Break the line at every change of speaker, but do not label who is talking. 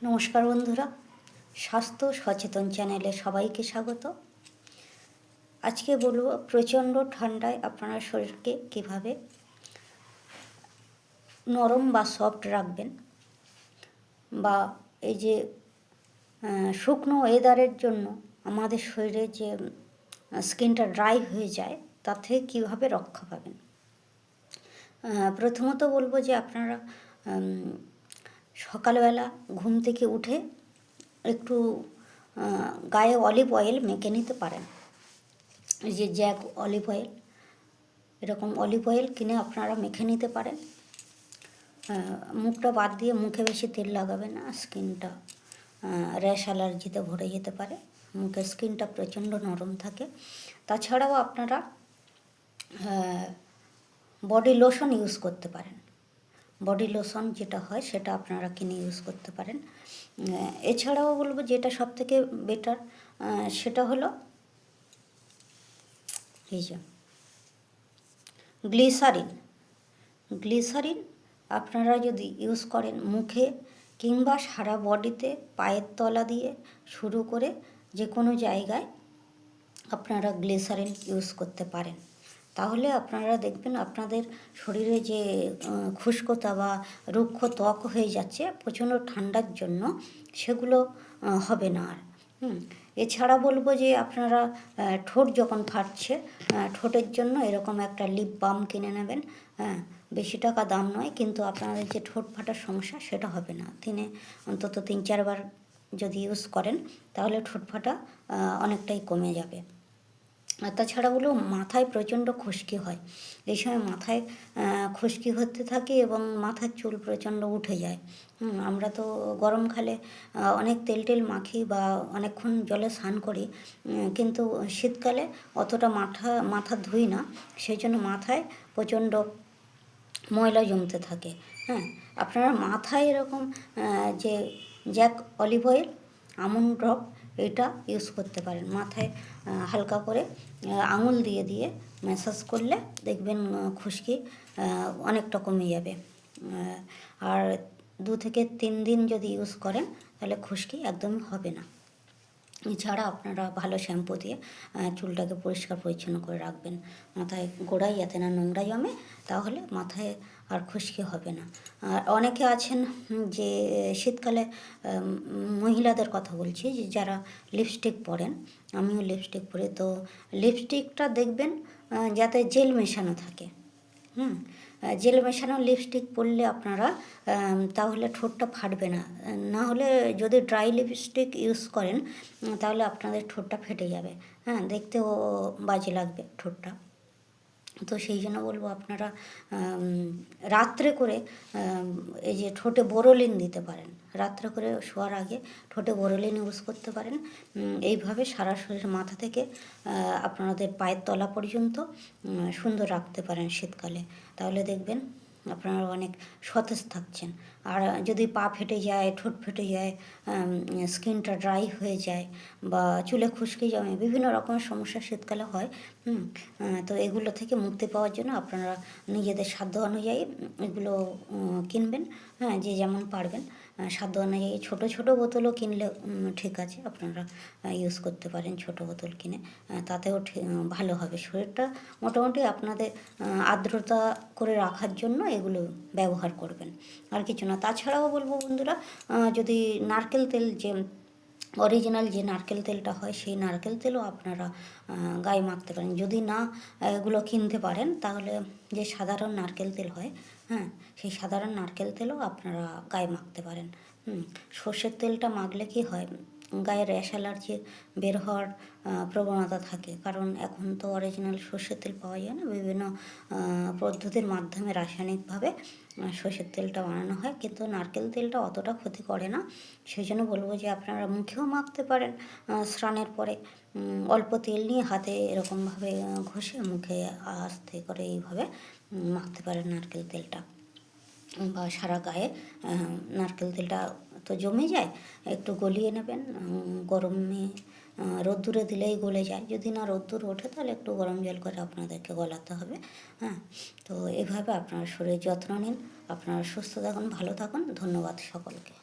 নমস্কার বন্ধুরা, স্বাস্থ্য সচেতন চ্যানেলে সবাইকে স্বাগত। আজকে বলবো প্রচণ্ড ঠান্ডায় আপনার শরীরকে কিভাবে নরম বা সফট রাখবেন, বা এই যে শুকনো ওয়েদারের জন্য আমাদের শরীরে যে স্কিনটা ড্রাই হয়ে যায়, তার থেকে কীভাবে রক্ষা পাবেন। প্রথমত বলবো যে আপনারা সকালবেলা ঘুম থেকে উঠে একটু গায়ে অলিভ অয়েল মেখে নিতে পারেন। এই যে জ্যাক অলিভ অয়েল, এরকম অলিভ অয়েল কিনে আপনারা মেখে নিতে পারেন। মুখটা বাদ দিয়ে মুখে বেশি তেল লাগাবেন না, স্কিনটা র্যাশ অ্যালার্জিতে ভরে যেতে পারে। মুখের স্কিনটা প্রচণ্ড নরম থাকে। তাছাড়াও আপনারা বডি লোশন ইউজ করতে পারেন। বডি লোশন যেটা হয় সেটা আপনারা কিনে ইউজ করতে পারেন। এছাড়াও বলবো যেটা সবথেকে বেটার, সেটা হলো এই যে গ্লিসারিন আপনারা যদি ইউজ করেন মুখে কিংবা সারা বডিতে, পায়ের তলা দিয়ে শুরু করে যে কোনো জায়গায় আপনারা গ্লিসারিন ইউজ করতে পারেন। তাহলে আপনারা দেখবেন আপনাদের শরীরে যে খুশকোতা বা রুক্ষ ত্বক হয়ে যাচ্ছে প্রচণ্ড ঠান্ডার জন্য, সেগুলো হবে না আর। এছাড়া বলবো যে আপনারা ঠোঁট যখন ফাটছে, ঠোঁটের জন্য এরকম একটা লিপ বাম কিনে নেবেন। বেশি টাকা দাম নয়, কিন্তু আপনাদের যে ঠোঁট ফাটার সমস্যা সেটা হবে না। অন্তত 3-4 বার যদি ইউজ করেন তাহলে ঠোঁট ফাটা অনেকটাই কমে যাবে। আর তাছাড়া হলো মাথায় প্রচণ্ড খুশকি হয়। এই সময় মাথায় খুশকি হতে থাকে এবং মাথার চুল প্রচণ্ড উঠে যায়। আমরা তো গরমকালে অনেক তেল মাখি বা অনেকক্ষণ জলে স্নান করি, কিন্তু শীতকালে অতটা মাথা ধুই না, সেই জন্য মাথায় প্রচণ্ড ময়লা জমতে থাকে। আপনারা মাথায় এরকম যে Jack olive oil, almond drop, এটা ইউজ করতে পারেন। মাথায় হালকা করে আঙুল দিয়ে ম্যাসাজ করলে দেখবেন খুশকি অনেকটা কমে যাবে। আর 2 থেকে 3 দিন যদি ইউজ করেন তাহলে খুশকি একদমই হবে না। এছাড়া আপনারা ভালো শ্যাম্পু দিয়ে চুলটাকে পরিষ্কার পরিচ্ছন্ন করে রাখবেন, মাথায় গোড়ায় যাতে না নোংরা জমে, তাহলে মাথায় আর খুশকি হবে না। আর অনেকে আছেন যে শীতকালে, মহিলাদের কথা বলছি, যে যারা লিপস্টিক পরেন, আমিও লিপস্টিক পরি, তো লিপস্টিকটা দেখবেন যাতে জেল মেশানো থাকে। জেল মেশানো লিপস্টিক পরলে আপনারা তাহলে ঠোঁটটা ফাটবে না। না হলে যদি ড্রাই লিপস্টিক ইউজ করেন তাহলে আপনাদের ঠোঁটটা ফেটে যাবে, দেখতেও বাজে লাগবে ঠোঁটটা। তো সেই জন্য বলবো আপনারা রাত্রে করে এই যে ঠোঁটে বোরোলিন দিতে পারেন। রাত্রে করে শোয়ার আগে ঠোঁটে বোরোলিন ইউজ করতে পারেন। এইভাবে সারা শরীর মাথা থেকে আপনাদের পায়ের তলা পর্যন্ত সুন্দর রাখতে পারেন শীতকালে। তাহলে দেখবেন আপনারা অনেক সতেজ থাকছেন। আর যদি পা ফেটে যায়, ঠোঁট ফেটে যায়, স্কিনটা ড্রাই হয়ে যায়, বা চুলে খুশকি জমে, বিভিন্ন রকমের সমস্যা শীতকালে হয়। তো এগুলো থেকে মুক্তি পাওয়ার জন্য আপনারা নিজেদের সাধ্য অনুযায়ী এগুলো কিনবেন। যে যেমন পারবেন সাধ্য অনুযায়ী ছোটো বোতলও কিনলে ঠিক আছে, আপনারা ইউজ করতে পারেন ছোটো বোতল কিনে, তাতেও ভালো হবে। শরীরটা মোটামুটি আপনাদের আর্দ্রতা করে রাখার জন্য এগুলো ব্যবহার করবেন, আর কিছু না। তাছাড়াও বলবো বন্ধুরা, যদি নারকেল তেল, যে অরিজিনাল যে নারকেল তেলটা হয়, সেই নারকেল তেলও আপনারা গায়ে মাখতে পারেন। যদি না এগুলো কিনতে পারেন তাহলে যে সাধারণ নারকেল তেল হয়, সেই সাধারণ নারকেল তেলও আপনারা গায়ে মাখতে পারেন। সর্ষের তেলটা মাখলে কি হয়, গায়ে র্যাশ অ্যালার্জি বের হওয়ার প্রবণতা থাকে, কারণ এখন তো অরিজিনাল সর্ষের তেল পাওয়া যায় না, বিভিন্ন পদ্ধতির মাধ্যমে রাসায়নিকভাবে সর্ষের তেলটা বানানো হয়, কিন্তু নারকেল তেলটা অতটা ক্ষতি করে না। সেই জন্য বলবো যে আপনারা মুখেও মাখতে পারেন স্নানের পরে। অল্প তেল নিয়ে হাতে এরকমভাবে ঘষে মুখে আস্তে করে এইভাবে মাখতে পারেন নারকেল তেলটা, বা সারা গায়ে। নারকেল তেলটা তো জমে যায়, একটু গলিয়ে নেবেন। গরমে রোদ্দুরে দিলেই গলে যায়, যদি না রোদ্দুর ওঠে তাহলে একটু গরম জল করে আপনাদেরকে গলাতে হবে। তো এভাবে আপনারা শরীরের যত্ন নিন, আপনারা সুস্থ থাকুন, ভালো থাকুন। ধন্যবাদ সকলকে।